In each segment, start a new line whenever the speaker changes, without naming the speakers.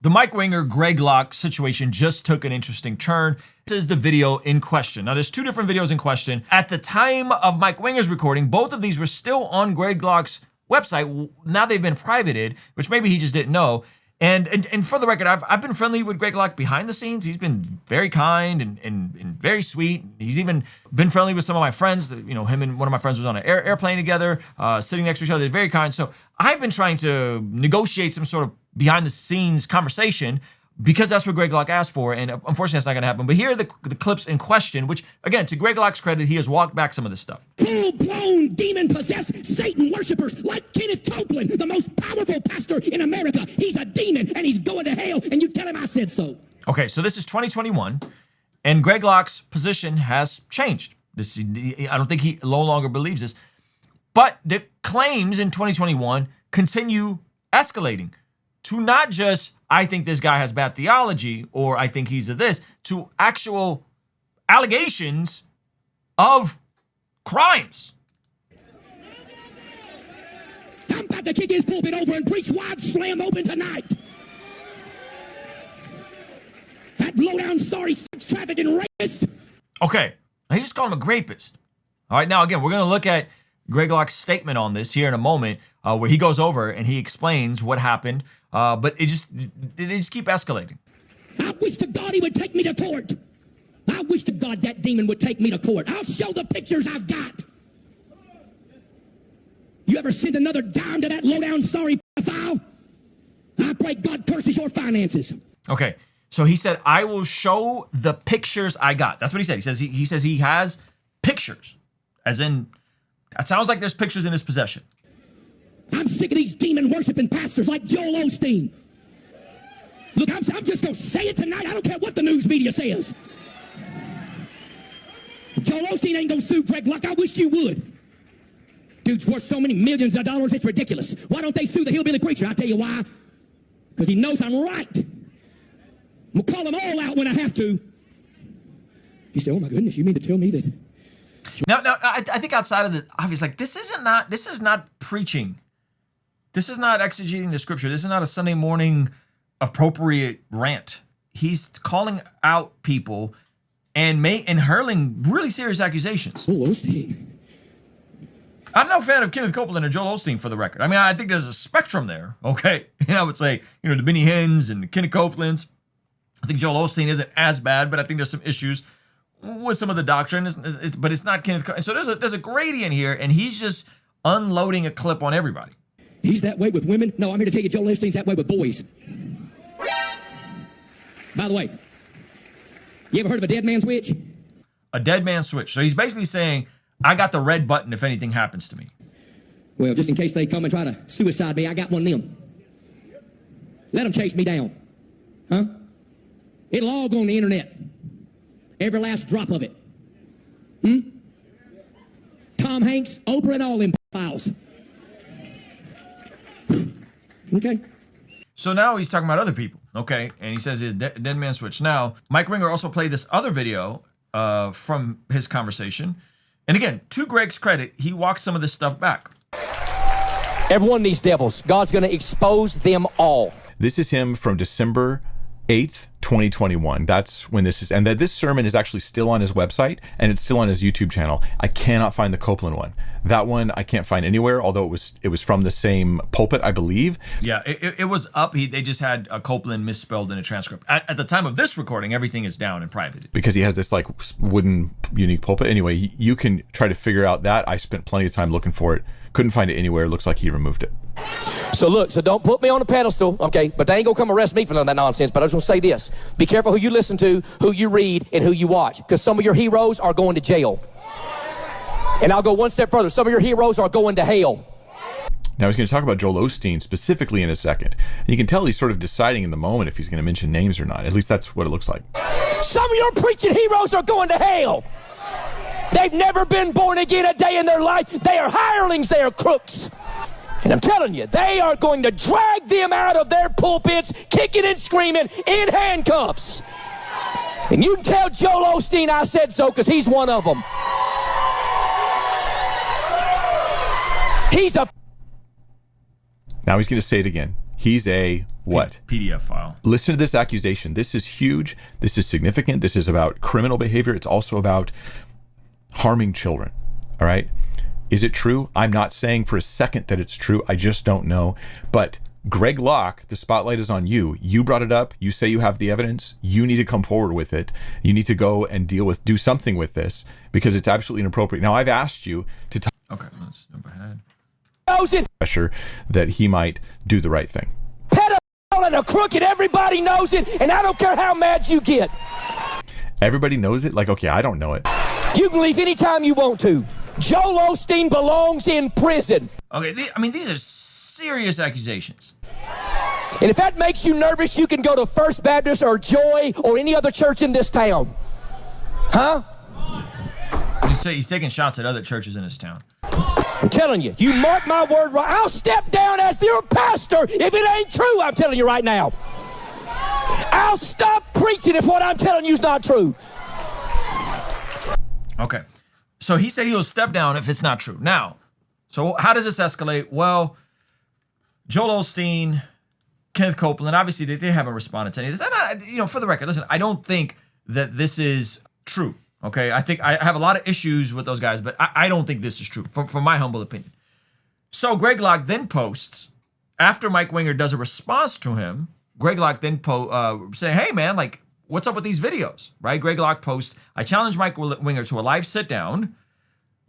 The Mike Winger, Greg Locke situation just took an interesting turn. This is the video in question. Now, there's two different videos in question. At the time of Mike Winger's recording, both of these were still on Greg Locke's website. Now they've been privated, which maybe he just didn't know. And for the record, I've been friendly with Greg Locke behind the scenes. He's been very kind and very sweet. He's even been friendly with some of my friends. You know, him and one of my friends was on an airplane together, sitting next to each other. They're very kind. So I've been trying to negotiate some sort of behind the scenes conversation because that's what Greg Locke asked for, and unfortunately that's not gonna happen. But here are the clips in question, which, again, to Greg Locke's credit, he has walked back some of this stuff.
Full-blown, demon-possessed Satan worshipers like Kenneth Copeland, the most powerful pastor in America. He's a demon, and he's going to hell, and you tell him I said so.
Okay, so this is 2021, and Greg Locke's position has changed. I don't think he no longer believes this, but the claims in 2021 continue escalating to not just, I think this guy has bad theology, or I think he's a this, to actual allegations of crimes.
I'm about to kick his pulpit over and preach wide slam open tonight. That low-down, sorry, sex trafficking rapist.
Okay, he just called him a rapist. All right, now again, we're going to look at Greg Locke's statement on this here in a moment, where he goes over and he explains what happened, but it just keep escalating.
I wish to God he would take me to court. I wish to God that demon would take me to court. I'll show the pictures I've got. You ever send another dime to that low-down sorry pedophile? I pray God curses your finances.
Okay, so he said, I will show the pictures I got. That's what he said. He says he has pictures, as in, that sounds like there's pictures in his possession.
I'm sick of these demon-worshiping pastors like Joel Osteen. Look, I'm just going to say it tonight. I don't care what the news media says. Joel Osteen ain't going to sue Greg Locke. I wish you would. Dude's worth so many millions of dollars, it's ridiculous. Why don't they sue the hillbilly preacher? I'll tell you why. Because he knows I'm right. I'm going to call them all out when I have to. You say, oh my goodness, you mean to tell me that?
Now, I think outside of the obvious, like this is not preaching. This is not exegeting the scripture. This is not a Sunday morning appropriate rant. He's calling out people and hurling really serious accusations.
Joel Osteen.
I'm no fan of Kenneth Copeland or Joel Osteen, for the record. I mean, I think there's a spectrum there. Okay, I would say, the Benny Hinn's and the Kenneth Copelands. I think Joel Osteen isn't as bad, but I think there's some issues with some of the doctrine, but it's not Kenneth Copeland. So there's a gradient here, and he's just unloading a clip on everybody.
He's that way with women? No, I'm here to tell you Joel Osteen's that way with boys. By the way, you ever heard of a dead man switch?
A dead man switch. So he's basically saying, I got the red button if anything happens to me.
Well, just in case they come and try to suicide me, I got one of them. Let them chase me down. Huh? It'll all go on the internet. Every last drop of it. Tom Hanks, Oprah, and all them files. Okay.
So now he's talking about other people, okay? And he says his dead man switch. Now, Mike Winger also played this other video from his conversation. And again, to Greg's credit, he walked some of this stuff back.
Every one of these devils, God's going to expose them all.
This is him from December 8th, 2021. That's when this is, and that this sermon is actually still on his website and it's still on his YouTube channel. I cannot find the Copeland one. That one I can't find anywhere, although it was from the same pulpit, I believe.
Yeah, it was up. They just had a Copeland misspelled in a transcript. At the time of this recording, everything is down and private.
Because he has this like wooden unique pulpit. Anyway, you can try to figure out that. I spent plenty of time looking for it. Couldn't find it anywhere. It looks like he removed it.
So don't put me on a pedestal, okay? But they ain't gonna come arrest me for none of that nonsense. But I just want to say this. Be careful who you listen to, who you read, and who you watch. Because some of your heroes are going to jail. And I'll go one step further. Some of your heroes are going to hell.
Now he's going to talk about Joel Osteen specifically in a second. And you can tell he's sort of deciding in the moment if he's going to mention names or not. At least that's what it looks like.
Some of your preaching heroes are going to hell. They've never been born again a day in their life. They are hirelings. They are crooks. And I'm telling you, they are going to drag them out of their pulpits, kicking and screaming in handcuffs. And you can tell Joel Osteen I said so, because he's one of them. He's a...
Now he's going to say it again. He's a what?
PDF file.
Listen to this accusation. This is huge. This is significant. This is about criminal behavior. It's also about harming children. All right. Is it true? I'm not saying for a second that it's true. I just don't know. But Greg Locke, the spotlight is on you. You brought it up. You say you have the evidence. You need to come forward with it. You need to go and do something with this because it's absolutely inappropriate. Now, I've asked you to talk.
Okay, let's jump ahead.
Pressure that he might do the right thing.
Pedophile and a crooked, everybody knows it, and I don't care how mad you get.
Everybody knows it? Like, okay, I don't know it.
You can leave anytime you want to. Joel Osteen belongs in prison.
Okay, these are serious accusations.
And if that makes you nervous, you can go to First Baptist or Joy or any other church in this town. Huh?
He's taking shots at other churches in his town.
I'm telling you, you mark my word right. I'll step down as your pastor if it ain't true, I'm telling you right now. I'll stop preaching if what I'm telling you is not true.
Okay. So he said he'll step down if it's not true. Now, so how does this escalate? Well, Joel Osteen, Kenneth Copeland, obviously they haven't responded to any of this. And for the record, listen, I don't think that this is true. Okay, I think I have a lot of issues with those guys, but I don't think this is true, from my humble opinion. So Greg Locke then posts, after Mike Winger does a response to him, Greg Locke then saying, hey man, like, what's up with these videos, right? Greg Locke posts, I challenge Mike Winger to a live sit down,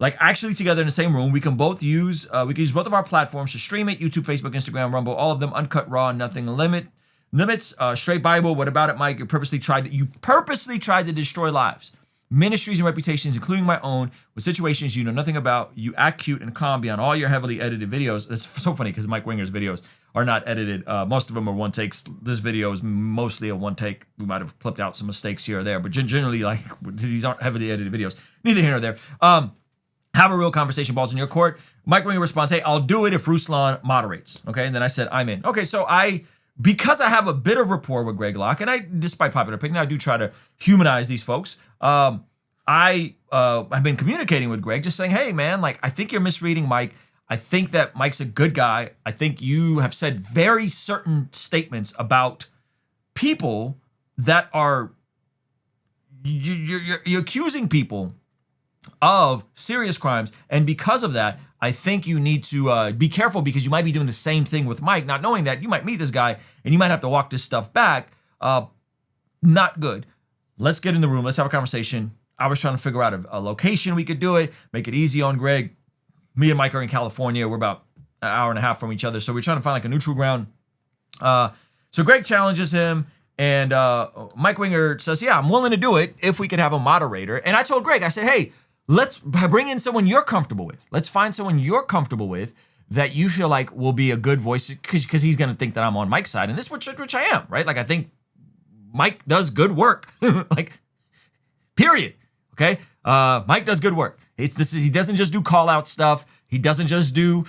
like actually together in the same room. We can use both of our platforms to stream it, YouTube, Facebook, Instagram, Rumble, all of them, uncut, raw, nothing limits, straight Bible. What about it, Mike? You purposely tried to destroy lives, ministries and reputations, including my own, with situations you know nothing about. You act cute and calm beyond all your heavily edited videos. It's so funny because Mike Winger's videos are not edited. Most of them are one takes. This video is mostly a one take. We might have clipped out some mistakes here or there, but generally, like, these aren't heavily edited videos. Neither here nor there. Have a real conversation, balls in your court. Mike Winger responds, hey, I'll do it if Ruslan moderates. Okay, and then I said, I'm in. Okay, so because I have a bit of rapport with Greg Locke, and despite popular opinion, I do try to humanize these folks. I have been communicating with Greg, just saying, hey man, like, I think you're misreading Mike. I think that Mike's a good guy. I think you have said very certain statements about people that are, you're accusing people of serious crimes. And because of that, I think you need to be careful because you might be doing the same thing with Mike, not knowing that you might meet this guy and you might have to walk this stuff back. Not good. Let's get in the room. Let's have a conversation. I was trying to figure out a location we could do it, make it easy on Greg. Me and Mike are in California. We're about an hour and a half from each other. So we're trying to find like a neutral ground. So Greg challenges him and Mike Winger says, yeah, I'm willing to do it if we could have a moderator. And I told Greg, I said, hey, let's bring in someone you're comfortable with. Let's find someone you're comfortable with that you feel like will be a good voice because he's going to think that I'm on Mike's side. And this is which I am, right? Like, I think Mike does good work, like, period. Okay. Mike does good work. He doesn't just do call out stuff. He doesn't just do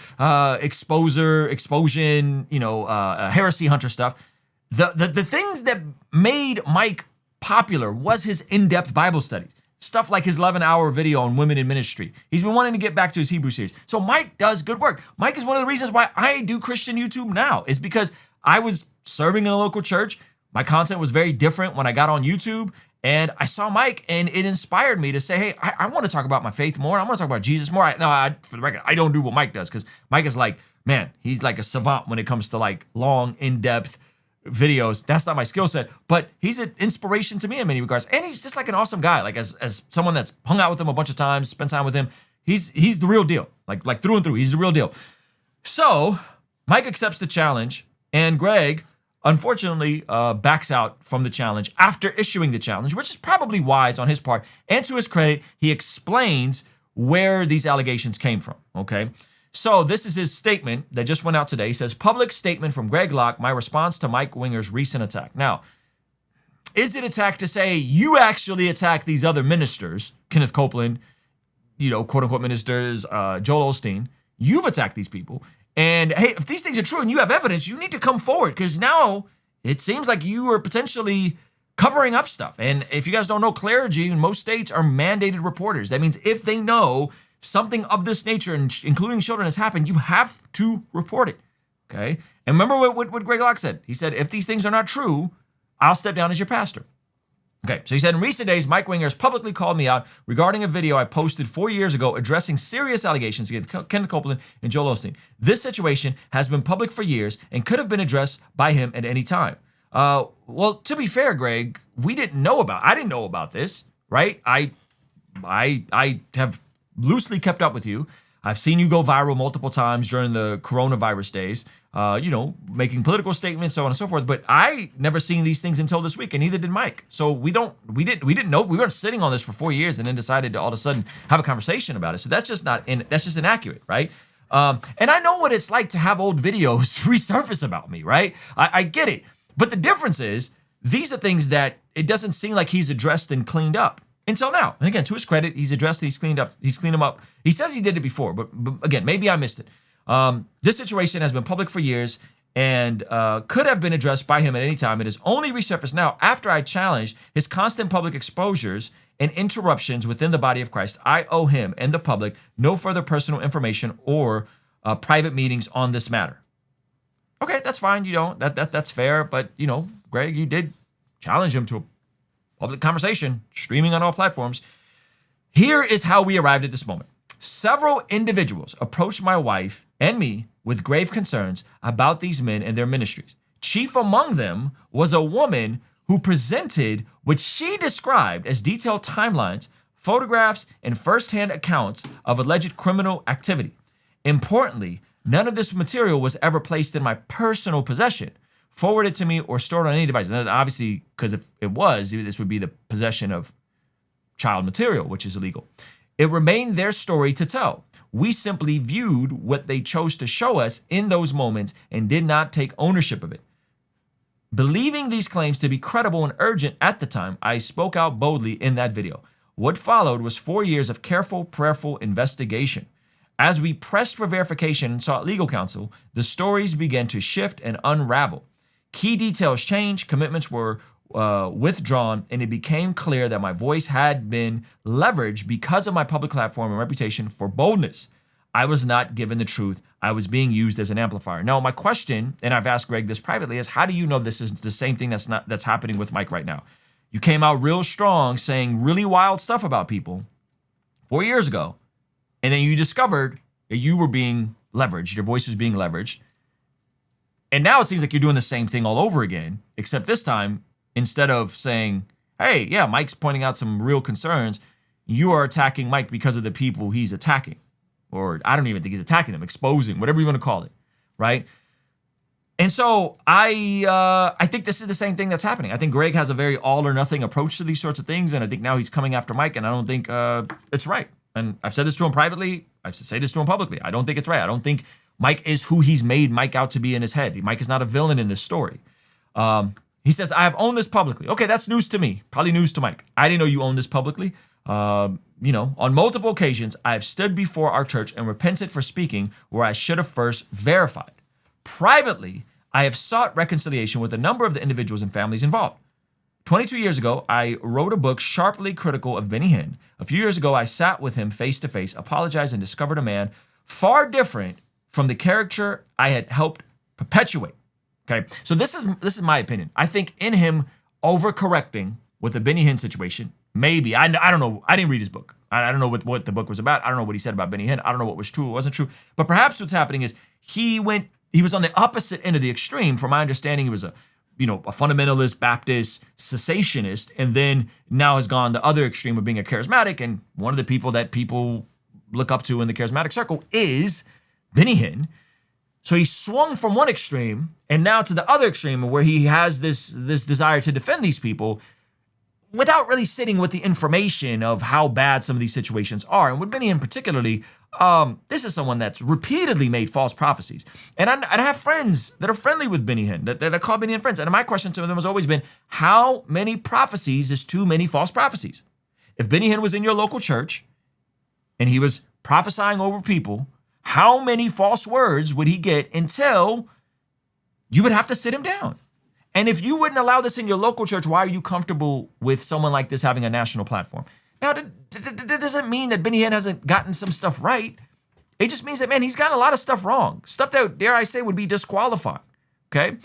explosion, heresy hunter stuff. The things that made Mike popular was his in-depth Bible studies. Stuff like his 11-hour video on women in ministry. He's been wanting to get back to his Hebrew series. So Mike does good work. Mike is one of the reasons why I do Christian YouTube now, is because I was serving in a local church. My content was very different when I got on YouTube, and I saw Mike, and it inspired me to say, hey, I want to talk about my faith more. I want to talk about Jesus more. For the record, I don't do what Mike does, because Mike is like, man, he's like a savant when it comes to like long, in-depth videos. That's not my skill set, but he's an inspiration to me in many regards. And he's just like an awesome guy. Like as someone that's hung out with him a bunch of times, spent time with him, he's the real deal. Like through and through, he's the real deal. So Mike accepts the challenge, and Greg, unfortunately, backs out from the challenge after issuing the challenge, which is probably wise on his part. And to his credit, he explains where these allegations came from, okay? So this is his statement that just went out today. He says, public statement from Greg Locke, my response to Mike Winger's recent attack. Now, is it attack to say you actually attacked these other ministers, Kenneth Copeland, quote unquote ministers, Joel Osteen? You've attacked these people. And hey, if these things are true and you have evidence, you need to come forward, because now it seems like you are potentially covering up stuff. And if you guys don't know, clergy in most states are mandated reporters. That means if they know something of this nature, including children, has happened, you have to report it. Okay. And remember what Greg Locke said. He said, if these things are not true, I'll step down as your pastor. Okay, so he said, in recent days, Mike Winger has publicly called me out regarding a video I posted 4 years ago addressing serious allegations against Kenneth Copeland and Joel Osteen. This situation has been public for years and could have been addressed by him at any time. Well, to be fair, Greg, I didn't know about this, right? I have loosely kept up with you. I've seen you go viral multiple times during the coronavirus days, making political statements, so on and so forth. But I never seen these things until this week, and neither did Mike. So we didn't know. We weren't sitting on this for 4 years and then decided to all of a sudden have a conversation about it. So that's just inaccurate, right? And I know what it's like to have old videos resurface about me, right? I get it. But the difference is these are things that it doesn't seem like he's addressed and cleaned up. Until now. And again, to his credit, he's addressed it, he's cleaned them up. He says he did it before, but again, maybe I missed it. This situation has been public for years and could have been addressed by him at any time. It has only resurfaced now after I challenged his constant public exposures and interruptions within the body of Christ. I owe him and the public no further personal information or private meetings on this matter. Okay, that's fine. You don't. That's fair. But, Greg, you did challenge him to a public conversation, streaming on all platforms. Here is how we arrived at this moment. Several individuals approached my wife and me with grave concerns about these men and their ministries. Chief among them was a woman who presented what she described as detailed timelines, photographs, and firsthand accounts of alleged criminal activity. Importantly, none of this material was ever placed in my personal possession, forwarded to me, or stored on any device. And obviously, because if it was, this would be the possession of child material, which is illegal. It remained their story to tell. We simply viewed what they chose to show us in those moments and did not take ownership of it. Believing these claims to be credible and urgent at the time, I spoke out boldly in that video. What followed was 4 years of careful, prayerful investigation. As we pressed for verification and sought legal counsel, the stories began to shift and unravel. Key details changed, commitments were withdrawn, and it became clear that my voice had been leveraged because of my public platform and reputation for boldness. I was not given the truth. I was being used as an amplifier. Now, my question, and I've asked Greg this privately, is how do you know this is the same thing that's happening with Mike right now? You came out real strong saying really wild stuff about people 4 years ago, and then you discovered that you were being leveraged. Your voice was being leveraged. And now it seems like you're doing the same thing all over again, except this time, instead of saying, hey, yeah, Mike's pointing out some real concerns, you are attacking Mike because of the people he's attacking. Or I don't even think he's attacking them, exposing, whatever you want to call it, right? And so I think this is the same thing that's happening. I think Greg has a very all or nothing approach to these sorts of things, and I think now he's coming after Mike, and I don't think it's right. And I've said this to him privately. I've said this to him publicly. I don't think it's right. I don't think Mike is who he's made Mike out to be in his head. Mike is not a villain in this story. He says, I have owned this publicly. Okay, that's news to me. Probably news to Mike. I didn't know you owned this publicly. On multiple occasions, I have stood before our church and repented for speaking where I should have first verified. Privately, I have sought reconciliation with a number of the individuals and families involved. 22 years ago, I wrote a book sharply critical of Benny Hinn. A few years ago, I sat with him face to face, apologized, and discovered a man far different from the caricature I had helped perpetuate. Okay, so this is my opinion. I think in him overcorrecting with the Benny Hinn situation, maybe, I don't know, I didn't read his book. I don't know what the book was about. I don't know what he said about Benny Hinn. I don't know what was true or wasn't true. But perhaps what's happening is he was on the opposite end of the extreme. From my understanding, he was a fundamentalist, Baptist, cessationist, and then now has gone the other extreme of being a charismatic. And one of the people that people look up to in the charismatic circle is Benny Hinn. So he swung from one extreme and now to the other extreme where he has this desire to defend these people without really sitting with the information of how bad some of these situations are. And with Benny Hinn particularly, this is someone that's repeatedly made false prophecies. And I have friends that are friendly with Benny Hinn, that call Benny Hinn friends. And my question to them has always been, how many prophecies is too many false prophecies? If Benny Hinn was in your local church and he was prophesying over people, how many false words would he get until you would have to sit him down? And if you wouldn't allow this in your local church, why are you comfortable with someone like this having a national platform? Now, that doesn't mean that Benny Hinn hasn't gotten some stuff right. It just means that, man, he's got a lot of stuff wrong. Stuff that, dare I say, would be disqualifying, okay?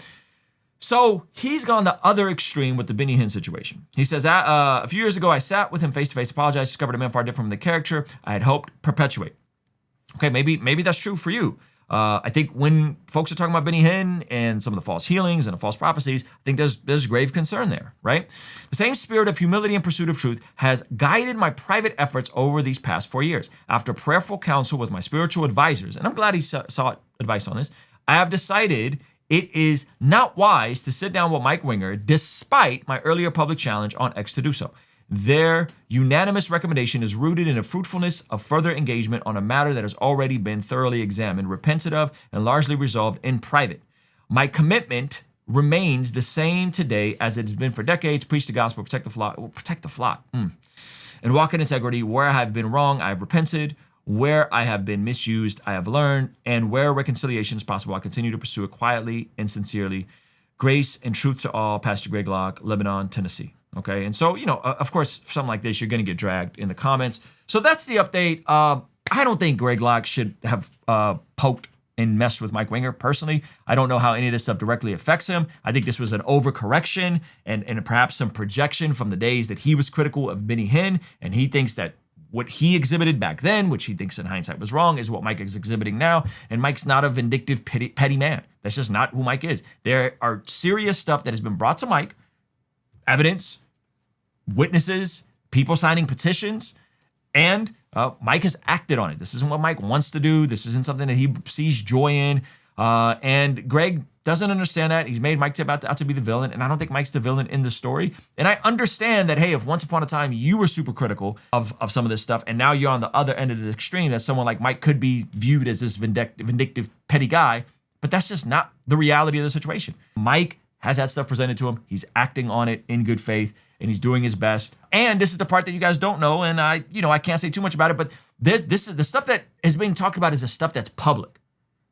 So he's gone the other extreme with the Benny Hinn situation. He says, a few years ago, I sat with him face-to-face, apologized, discovered a man far different from the character I had hoped perpetuate. Okay, maybe that's true for you. I think when folks are talking about Benny Hinn and some of the false healings and the false prophecies, I think there's grave concern there, right? The same spirit of humility and pursuit of truth has guided my private efforts over these past 4 years. After prayerful counsel with my spiritual advisors, and I'm glad he sought advice on this, I have decided it is not wise to sit down with Mike Winger despite my earlier public challenge on X to do so. Their unanimous recommendation is rooted in a fruitfulness of further engagement on a matter that has already been thoroughly examined, repented of, and largely resolved in private. My commitment remains the same today as it has been for decades. Preach the gospel, protect the flock, and walk in integrity. Where I have been wrong, I have repented. Where I have been misused, I have learned. And where reconciliation is possible, I continue to pursue it quietly and sincerely. Grace and truth to all. Pastor Greg Locke, Lebanon, Tennessee. Okay, and so, of course, for something like this, you're going to get dragged in the comments. So that's the update. I don't think Greg Locke should have poked and messed with Mike Winger. Personally, I don't know how any of this stuff directly affects him. I think this was an overcorrection and perhaps some projection from the days that he was critical of Benny Hinn, and he thinks that what he exhibited back then, which he thinks in hindsight was wrong, is what Mike is exhibiting now. And Mike's not a vindictive, petty man. That's just not who Mike is. There are serious stuff that has been brought to Mike, evidence, witnesses, people signing petitions, and Mike has acted on it. This isn't what Mike wants to do. This isn't something that he sees joy in. And Greg doesn't understand that. He's made Mike out to be the villain, and I don't think Mike's the villain in the story. And I understand that, hey, if once upon a time you were super critical of some of this stuff, and now you're on the other end of the extreme, that someone like Mike could be viewed as this vindictive, petty guy, but that's just not the reality of the situation. Mike has that stuff presented to him. He's acting on it in good faith, and he's doing his best. And this is the part that you guys don't know, and I can't say too much about it, but this is the stuff that is being talked about is the stuff that's public.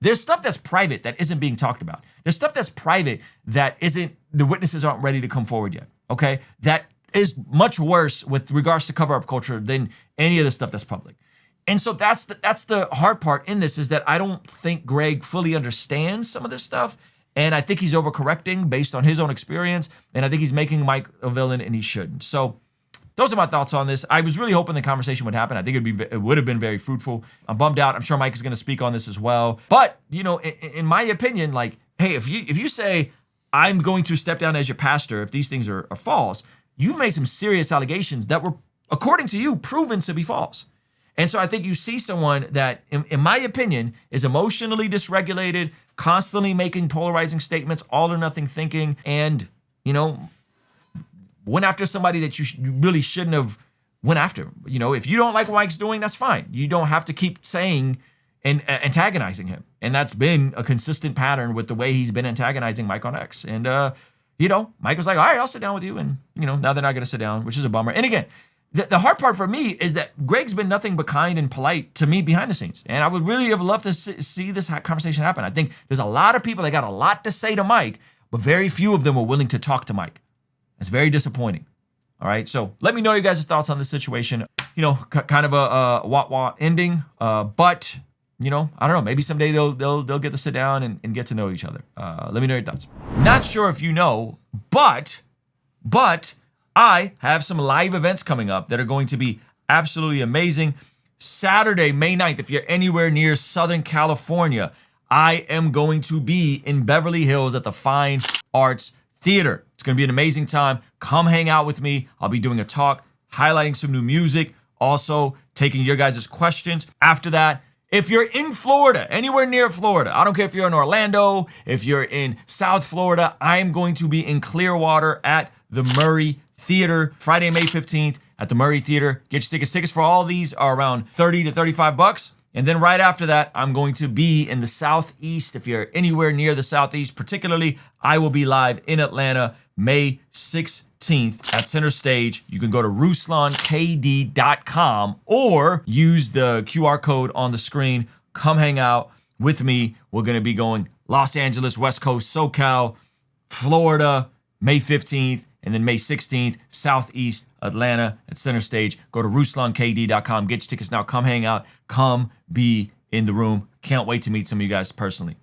There's stuff that's private that isn't being talked about. There's stuff that's private that the witnesses aren't ready to come forward yet, okay? That is much worse with regards to cover-up culture than any of the stuff that's public. And so that's the hard part in this, is that I don't think Greg fully understands some of this stuff. And I think he's overcorrecting based on his own experience. And I think he's making Mike a villain, and he shouldn't. So those are my thoughts on this. I was really hoping the conversation would happen. I think it would have been very fruitful. I'm bummed out. I'm sure Mike is going to speak on this as well. But, in my opinion, like, hey, if you say, I'm going to step down as your pastor if these things are false, you've made some serious allegations that were, according to you, proven to be false. And so I think you see someone that, in my opinion, is emotionally dysregulated, constantly making polarizing statements, all or nothing thinking, and, went after somebody that you really shouldn't have went after. If you don't like what Mike's doing, that's fine. You don't have to keep saying and antagonizing him. And that's been a consistent pattern with the way he's been antagonizing Mike on X. And, Mike was like, all right, I'll sit down with you. And, now they're not going to sit down, which is a bummer. And again, the hard part for me is that Greg's been nothing but kind and polite to me behind the scenes. And I would really have loved to see this conversation happen. I think there's a lot of people that got a lot to say to Mike, but very few of them were willing to talk to Mike. It's very disappointing. All right, so let me know your guys' thoughts on this situation. Kind of a wah-wah ending, but I don't know. Maybe someday they'll get to sit down and get to know each other. Let me know your thoughts. Not sure if you know, but I have some live events coming up that are going to be absolutely amazing. Saturday, May 9th, if you're anywhere near Southern California, I am going to be in Beverly Hills at the Fine Arts Theater. It's going to be an amazing time. Come hang out with me. I'll be doing a talk, highlighting some new music, also taking your guys' questions. After that, if you're in Florida, anywhere near Florida, I don't care if you're in Orlando, if you're in South Florida, I'm going to be in Clearwater at the Murray Theater, Friday, May 15th at the Murray Theater. Get your tickets. Tickets for all these are around $30 to $35. And then right after that, I'm going to be in the Southeast. If you're anywhere near the Southeast, particularly, I will be live in Atlanta, May 16th at Center Stage. You can go to RuslanKD.com or use the QR code on the screen. Come hang out with me. We're going to be going Los Angeles, West Coast, SoCal, Florida, May 15th, and then May 16th, Southeast Atlanta at Center Stage. Go to RuslanKD.com. Get your tickets now. Come hang out. Come be in the room. Can't wait to meet some of you guys personally.